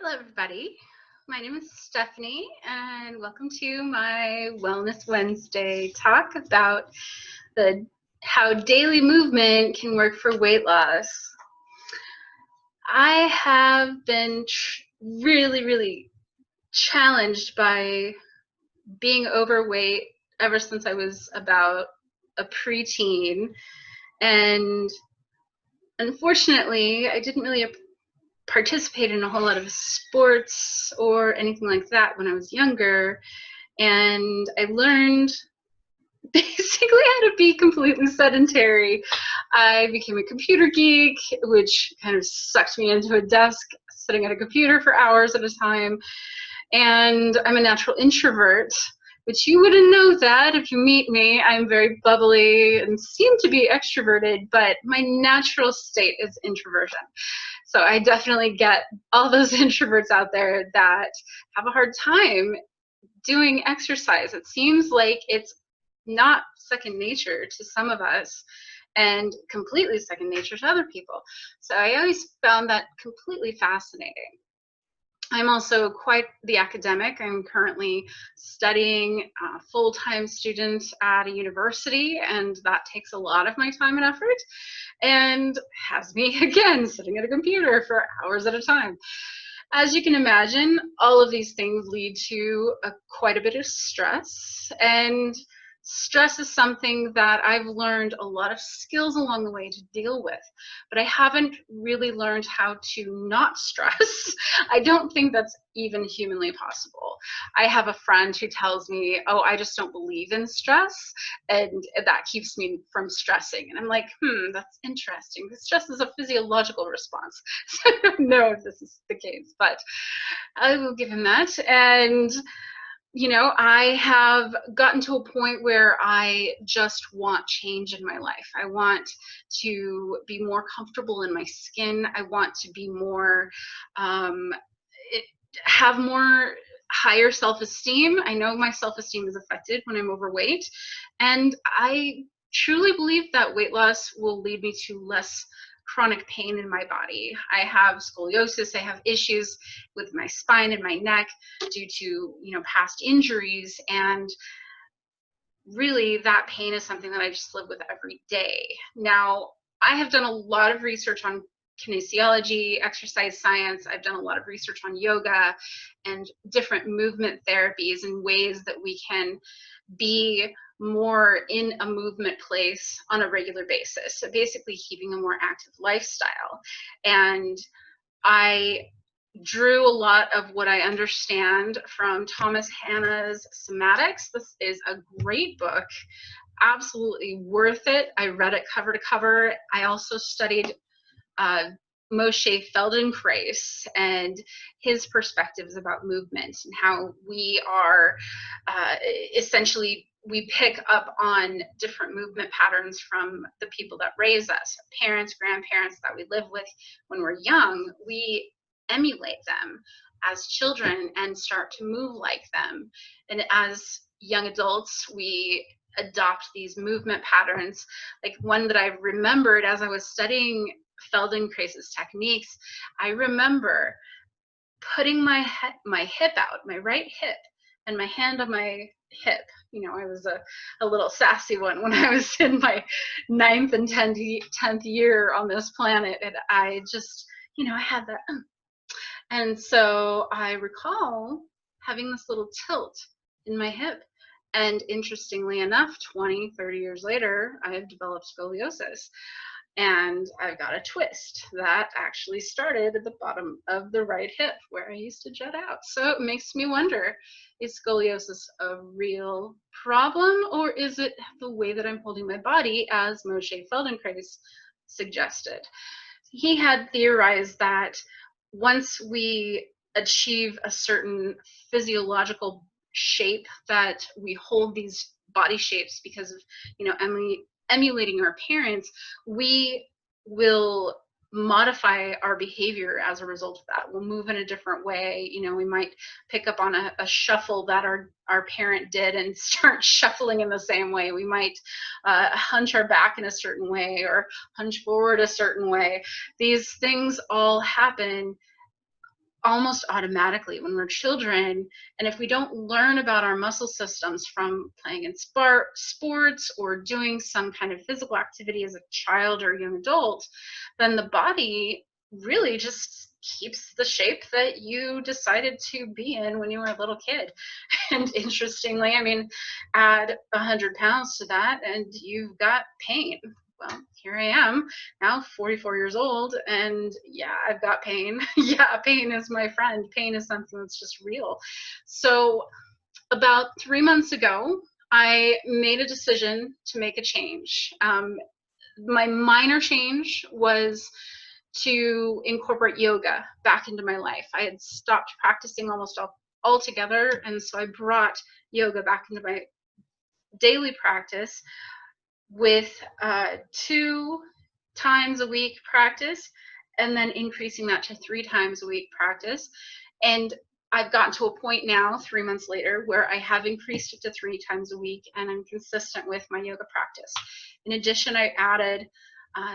Hello, everybody. My name is Stephanie, and welcome to my Wellness Wednesday talk about how daily movement can work for weight loss. I have been really challenged by being overweight ever since I was about a preteen, and unfortunately, I didn't really participate in a whole lot of sports or anything like that when I was younger, and I learned basically how to be completely sedentary. I became a computer geek, which kind of sucked me into a desk sitting at a computer for hours at a time, and I'm a natural introvert, which you wouldn't know that if you meet me. I'm very bubbly and seem to be extroverted, but my natural state is introversion. So I definitely get all those introverts out there that have a hard time doing exercise. It seems like it's not second nature to some of us and completely second nature to other people. So I always found that completely fascinating. I'm also quite the academic. I'm currently studying full-time student at a university, and that takes a lot of my time and effort and has me, again, sitting at a computer for hours at a time. As you can imagine, all of these things lead to quite a bit of stress, and stress is something that I've learned a lot of skills along the way to deal with, but I haven't really learned how to not stress. I don't think that's even humanly possible. I have a friend who tells me, oh, I just don't believe in stress, and that keeps me from stressing. And I'm like, that's interesting. Stress is a physiological response. So I don't know if this is the case, but I will give him that. And you know, I have gotten to a point where I just want change in my life. I want to be more comfortable in my skin. I want to be more, have more higher self-esteem. I know my self-esteem is affected when I'm overweight, and I truly believe that weight loss will lead me to less chronic pain in my body. I have scoliosis. I have issues with my spine and my neck due to, past injuries, and really that pain is something that I just live with every day. Now, I have done a lot of research on kinesiology, exercise science. I've done a lot of research on yoga and different movement therapies and ways that we can be more in a movement place on a regular basis. So basically keeping a more active lifestyle. And I drew a lot of what I understand from Thomas Hanna's Somatics. This is a great book, absolutely worth it. I read it cover to cover. I also studied Moshe Feldenkrais and his perspectives about movement and how we are essentially, we pick up on different movement patterns from the people that raise us, parents, grandparents that we live with when we're young. We emulate them as children and start to move like them. And as young adults, we adopt these movement patterns. Like one that I remembered as I was studying Feldenkrais's techniques, I remember putting my hip out, my right hip, and my hand on my hip. I was a little sassy one when I was in my 9th and 10th year on this planet, and I just, I had that. And so I recall having this little tilt in my hip. And interestingly enough, 20, 30 years later, I have developed scoliosis. And I've got a twist that actually started at the bottom of the right hip where I used to jut out. So it makes me wonder, is scoliosis a real problem, or is it the way that I'm holding my body, as Moshe Feldenkrais suggested? He had theorized that once we achieve a certain physiological shape, that we hold these body shapes because of, emulating our parents, we will modify our behavior as a result of that. We'll move in a different way. We might pick up on a shuffle that our parent did and start shuffling in the same way. We might hunch our back in a certain way or hunch forward a certain way. These things all happen almost automatically when we're children. And if we don't learn about our muscle systems from playing in sports or doing some kind of physical activity as a child or young adult, then the body really just keeps the shape that you decided to be in when you were a little kid. And interestingly, I mean, add 100 pounds to that and you've got pain. Well, here I am now, 44 years old, and yeah, I've got pain. Yeah, pain is my friend. Pain is something that's just real. So about 3 months ago, I made a decision to make a change. My minor change was to incorporate yoga back into my life. I had stopped practicing almost altogether, and so I brought yoga back into my daily practice with 2 times a week practice, and then increasing that to 3 times a week practice. And I've gotten to a point now, 3 months later, where I have increased it to 3 times a week, and I'm consistent with my yoga practice. In addition, I added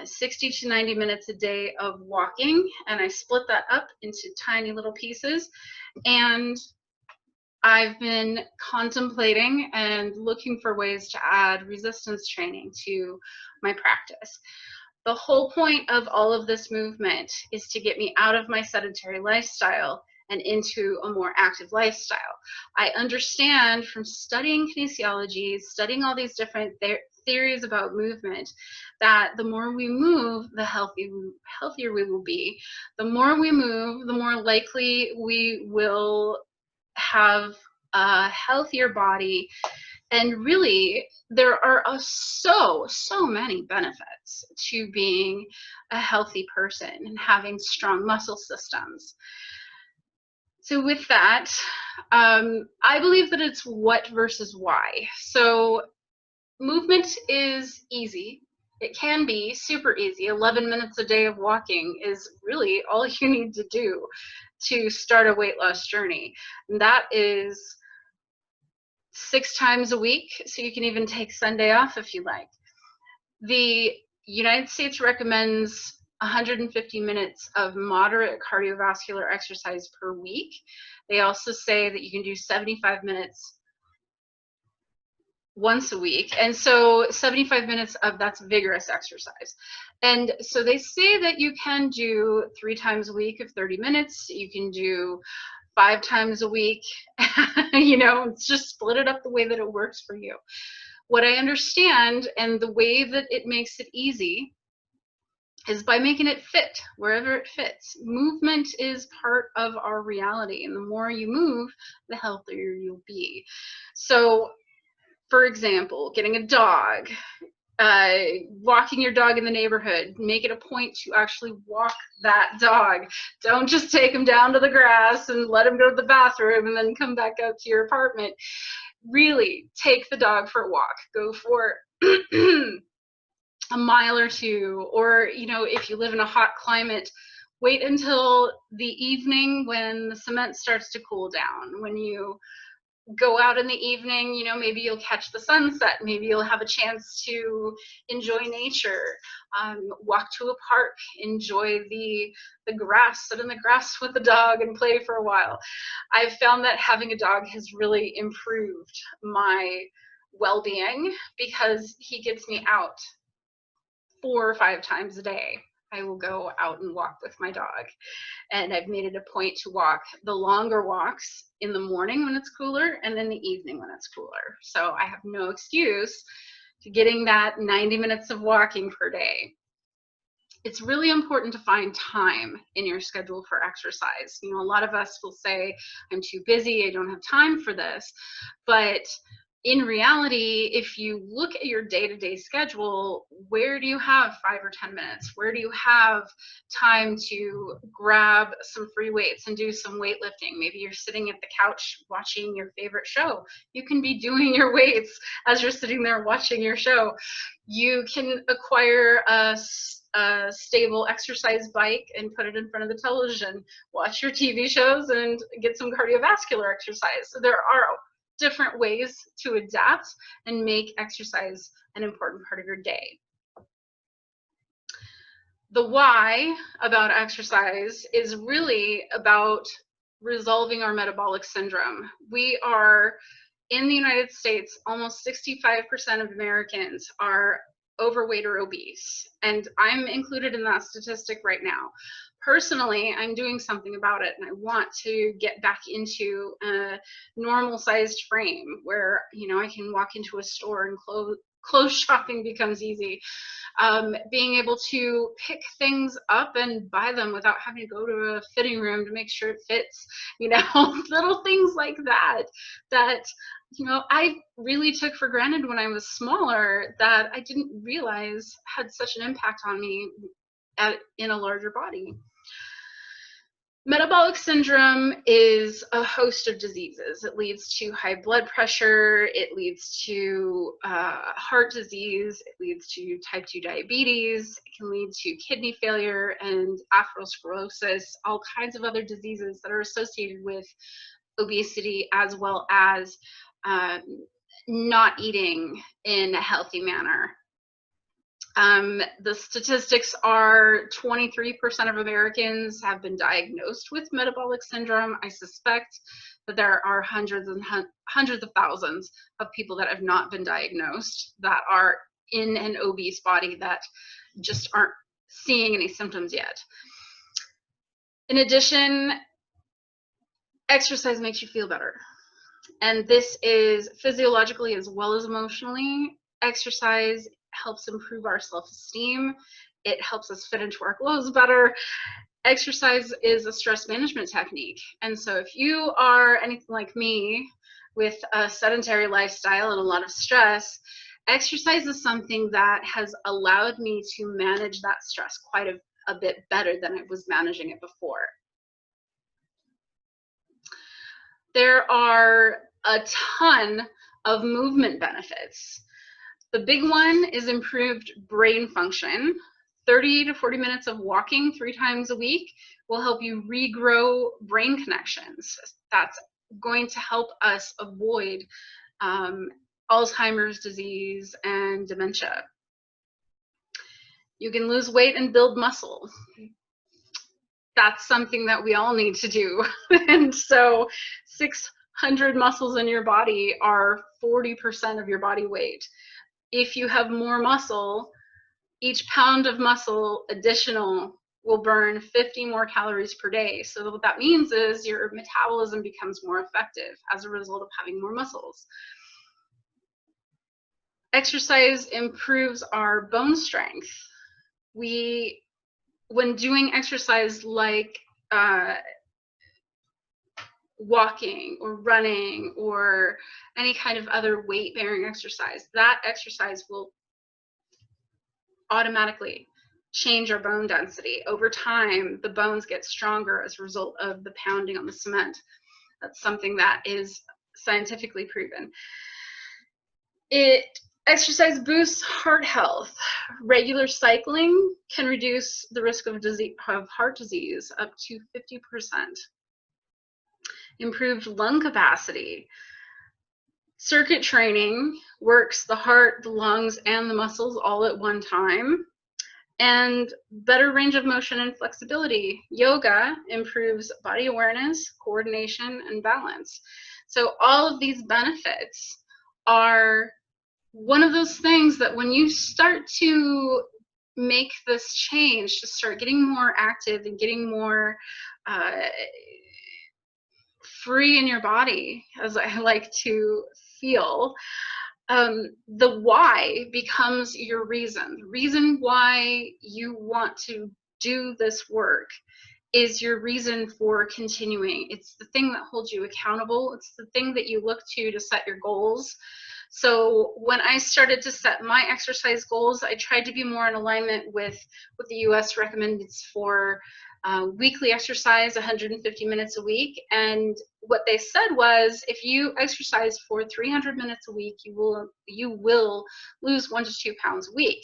60 to 90 minutes a day of walking, and I split that up into tiny little pieces. And I've been contemplating and looking for ways to add resistance training to my practice. The whole point of all of this movement is to get me out of my sedentary lifestyle and into a more active lifestyle. I understand from studying kinesiology, studying all these different theories about movement, that the more we move, the healthier we will be. The more we move, the more likely we will have a healthier body. And really, there are so many benefits to being a healthy person and having strong muscle systems. So with that, I believe that it's what versus why. So movement is easy. It can be super easy. 11 minutes a day of walking is really all you need to do to start a weight loss journey. And that is 6 times a week, so you can even take Sunday off if you like. The United States recommends 150 minutes of moderate cardiovascular exercise per week. They also say that you can do 75 minutes once a week, and so 75 minutes of that's vigorous exercise. And so they say that you can do 3 times a week of 30 minutes. You can do 5 times a week. You know, it's just split it up the way that it works for you. What I understand, and the way that it makes it easy, is by making it fit wherever it fits. Movement is part of our reality, and the more you move, the healthier you'll be. So, for example, getting a dog, walking your dog in the neighborhood, make it a point to actually walk that dog. Don't just take him down to the grass and let him go to the bathroom and then come back up to your apartment. Really take the dog for a walk. Go for a mile or 2, or, you know, if you live in a hot climate, wait until the evening when the cement starts to cool down. When you go out in the evening, you know, maybe you'll catch the sunset, maybe you'll have a chance to enjoy nature, walk to a park, enjoy the grass, sit in the grass with the dog and play for a while. I've found that having a dog has really improved my well-being because he gets me out 4 or 5 times a day. I will go out and walk with my dog. And I've made it a point to walk the longer walks in the morning when it's cooler and in the evening when it's cooler. So I have no excuse to getting that 90 minutes of walking per day. It's really important to find time in your schedule for exercise. You know, a lot of us will say, I'm too busy, I don't have time for this. But in reality, if you look at your day-to-day schedule, where do you have 5 or 10 minutes? Where do you have time to grab some free weights and do some weightlifting? Maybe you're sitting at the couch watching your favorite show. You can be doing your weights as you're sitting there watching your show. You can acquire a stable exercise bike and put it in front of the television, watch your TV shows and get some cardiovascular exercise. So there are different ways to adapt and make exercise an important part of your day. The why about exercise is really about resolving our metabolic syndrome. We are, in the United States, almost 65% of Americans are overweight or obese, and I'm included in that statistic right now. Personally, I'm doing something about it, and I want to get back into a normal sized frame where, you know, I can walk into a store and clothes shopping becomes easy. Being able to pick things up and buy them without having to go to a fitting room to make sure it fits, you know, little things like that, that, you know, I really took for granted when I was smaller, that I didn't realize had such an impact on me in a larger body. Metabolic syndrome is a host of diseases. It leads to high blood pressure, it leads to heart disease, it leads to type 2 diabetes, it can lead to kidney failure and atherosclerosis, all kinds of other diseases that are associated with obesity, as well as not eating in a healthy manner. The statistics are 23% of Americans have been diagnosed with metabolic syndrome. I suspect that there are hundreds of thousands of people that have not been diagnosed, that are in an obese body, that just aren't seeing any symptoms yet. In addition, exercise makes you feel better. And this is physiologically as well as emotionally. Exercise helps improve our self-esteem. It helps us fit into our clothes better. Exercise is a stress management technique. And so if you are anything like me with a sedentary lifestyle and a lot of stress, exercise is something that has allowed me to manage that stress quite a bit better than I was managing it before. There are a ton of movement benefits. The big one is improved brain function. 30 to 40 minutes of walking 3 times a week will help you regrow brain connections. That's going to help us avoid Alzheimer's disease and dementia. You can lose weight and build muscle. That's something that we all need to do. And so 600 muscles in your body are 40% of your body weight. If you have more muscle, each pound of muscle additional will burn 50 more calories per day. So what that means is your metabolism becomes more effective as a result of having more muscles. Exercise improves our bone strength. When doing exercise like walking or running or any kind of other weight-bearing exercise, that exercise will automatically change our bone density. Over time, the bones get stronger as a result of the pounding on the cement. That's something that is scientifically proven. Exercise boosts heart health. Regular cycling can reduce the risk of heart disease up to 50%. Improved lung capacity. Circuit training works the heart, the lungs, and the muscles all at one time. And better range of motion and flexibility. Yoga improves body awareness, coordination, and balance. So all of these benefits are one of those things that when you start to make this change, to start getting more active and getting more free in your body, as I like to feel, the why becomes your reason. The reason why you want to do this work is your reason for continuing. It's the thing that holds you accountable. It's the thing that you look to set your goals. So when I started to set my exercise goals, I tried to be more in alignment with what the US recommends for weekly exercise, 150 minutes a week. And what they said was, if you exercise for 300 minutes a week, you will lose 1 to 2 pounds a week.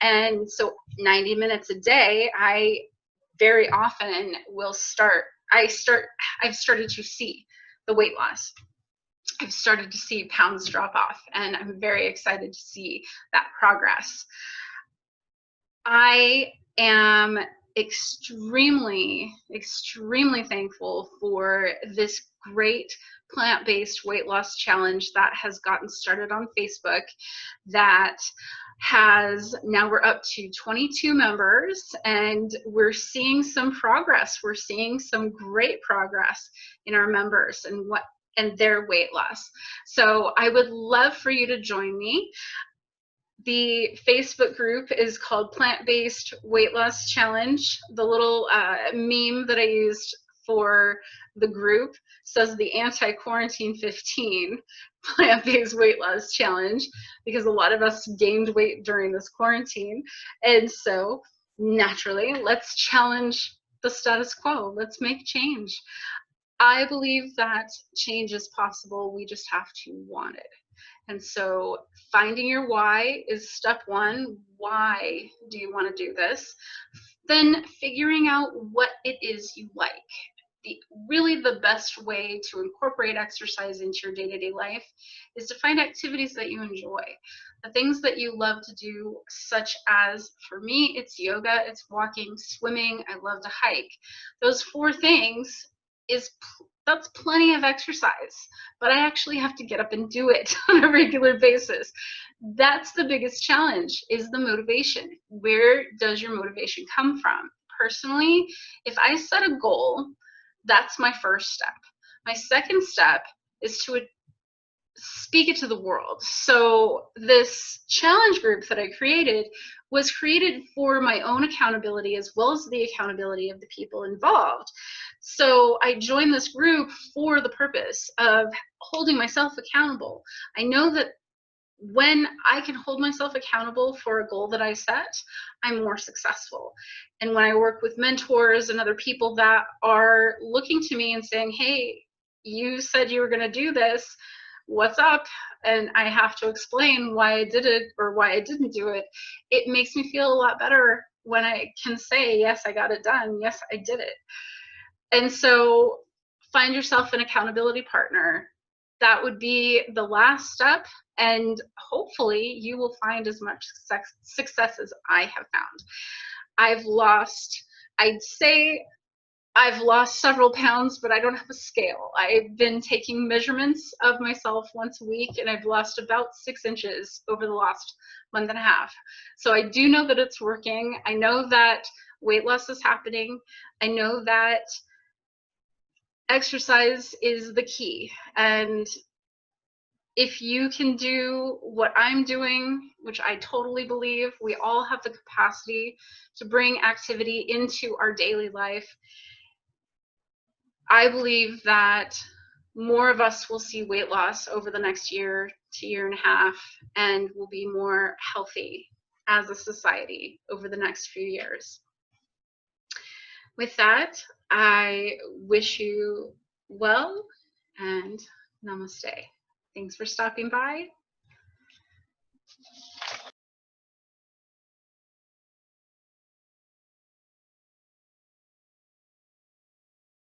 And so 90 minutes a day, I very often will I've started to see the weight loss. I've started to see pounds drop off, and I'm very excited to see that progress. I am extremely, extremely thankful for this great plant-based weight loss challenge that has gotten started on Facebook, that has, now we're up to 22 members, and we're seeing some progress. We're seeing some great progress in our members and their weight loss. So I would love for you to join me. The Facebook group is called Plant-Based Weight Loss Challenge. The little meme that I used for the group says the anti-quarantine 15 plant-based weight loss challenge, because a lot of us gained weight during this quarantine. And so naturally, let's challenge the status quo. Let's make change. I believe that change is possible. We just have to want it. And so finding your why is step one. Why do you want to do this? Then figuring out what it is you like. Really the best way to incorporate exercise into your day-to-day life is to find activities that you enjoy. The things that you love to do, such as, for me, it's yoga, it's walking, swimming, I love to hike. Those 4 things that's plenty of exercise, but I actually have to get up and do it on a regular basis. That's the biggest challenge, is the motivation. Where does your motivation come from? Personally, if I set a goal, that's my first step. My second step is to speak it to the world. So this challenge group that I created was created for my own accountability, as well as the accountability of the people involved. So I joined this group for the purpose of holding myself accountable. I know that when I can hold myself accountable for a goal that I set, I'm more successful. And when I work with mentors and other people that are looking to me and saying, hey, you said you were going to do this, what's up? And I have to explain why I did it or why I didn't do it. It makes me feel a lot better when I can say, yes, I got it done. Yes, I did it. And so find yourself an accountability partner. That would be the last step, and hopefully you will find as much success as I have found. I'd say I've lost several pounds, but I don't have a scale. I've been taking measurements of myself once a week, and I've lost about 6 inches over the last month and a half. So I do know that it's working. I know that weight loss is happening. I know that exercise is the key. And if you can do what I'm doing, which I totally believe, we all have the capacity to bring activity into our daily life. I believe that more of us will see weight loss over the next year to year and a half, and will be more healthy as a society over the next few years. With that, I wish you well, and namaste. Thanks for stopping by.